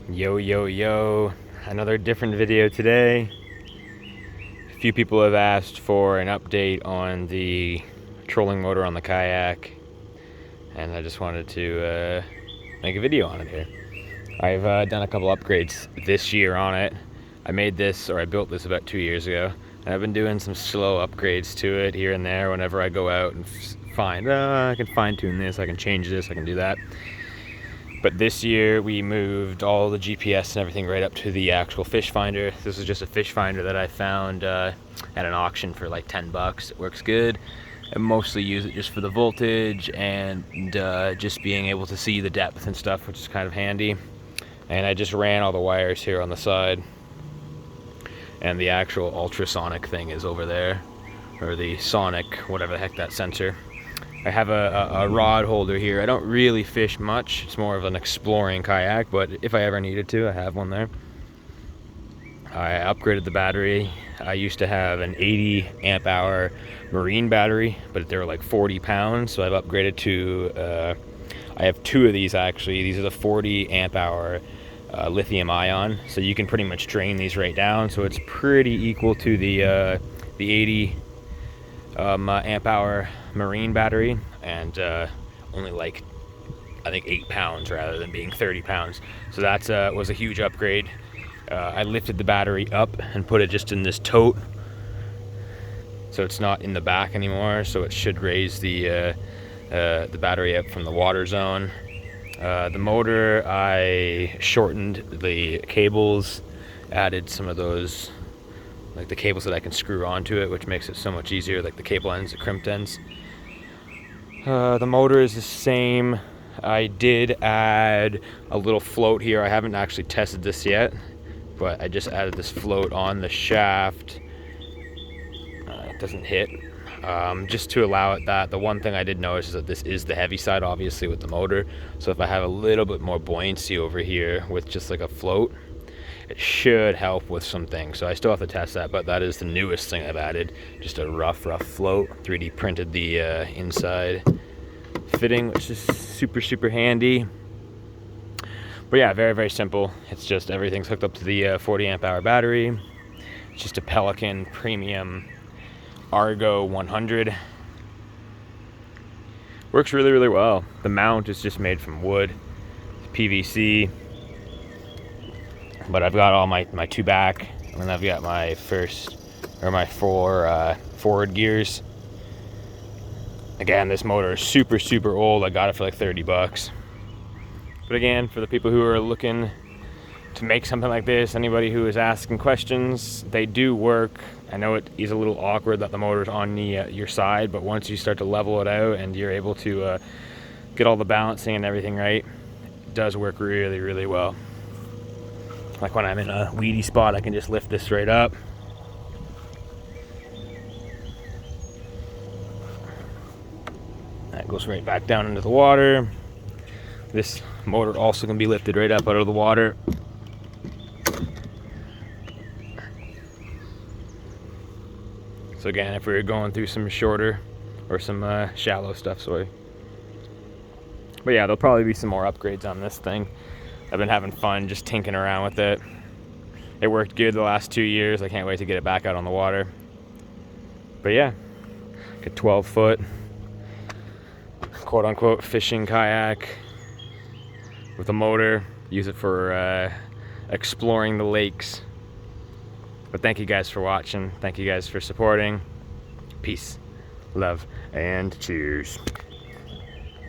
Yo, yo, yo. Another different video today. A few people have asked for an update on the trolling motor on the Kayak, and I just wanted to make a video on it here. I've done a couple upgrades this year on it. I built this about 2 years ago, and I've been doing some slow upgrades to it here and there whenever I go out and find, I can fine tune this, I can change this, I can do that. But this year we moved all the GPS and everything right up to the actual fish finder. This is just a fish finder that I found at an auction for like 10 bucks. It works good. I mostly use it just for the voltage and just being able to see the depth and stuff, which is kind of handy. And I just ran all the wires here on the side. And the actual ultrasonic thing is over there, or the sonic, whatever the heck that sensor. I have a rod holder here. I don't really fish much. It's more of an exploring kayak, but if I ever needed to, I have one there. I upgraded the battery. I used to have an 80 amp hour marine battery, but they were like 40 pounds, so I've upgraded to, I have two of these actually. These are the 40 amp hour lithium ion, so you can pretty much drain these right down, so it's pretty equal to the 80 amp hour marine battery, and only like I think 8 pounds rather than being 30 pounds. So that was a huge upgrade. I lifted the battery up and put it just in this tote, so it's not in the back anymore, so it should raise the battery up from the water zone. The motor, I shortened the cables, added some of those, like the cables that I can screw onto it, which makes it so much easier, like the cable ends, the crimped ends. The motor is the same. I did add a little float here. I haven't actually tested this yet, but I just added this float on the shaft. It doesn't hit, just to allow it that. The one thing I did notice is that this is the heavy side, obviously, with the motor. So if I have a little bit more buoyancy over here with just like a float, it should help with some things. So I still have to test that, but that is the newest thing I've added. Just a rough float. 3D printed the inside fitting, which is super handy. But yeah, very simple. It's just everything's hooked up to the 40 amp hour battery. It's just a Pelican Premium Argo 100. Works really well. The mount is just made from wood, PVC. But I've got all my two back, and then I've got my four forward gears. Again, this motor is super old. I got it for like 30 bucks. But again, for the people who are looking to make something like this, anybody who is asking questions, they do work. I know it is a little awkward that the motor's on your side, but once you start to level it out and you're able to get all the balancing and everything right, it does work really well. Like when I'm in a weedy spot, I can just lift this right up. That goes right back down into the water. This motor also can be lifted right up out of the water. So again, if we were going through some shorter or some shallow stuff, sorry. But yeah, there'll probably be some more upgrades on this thing. I've been having fun just tinkering around with it. It worked good the last 2 years. I can't wait to get it back out on the water. But yeah, like a 12-foot, quote-unquote, fishing kayak with a motor. Use it for exploring the lakes. But thank you guys for watching. Thank you guys for supporting. Peace, love, and cheers.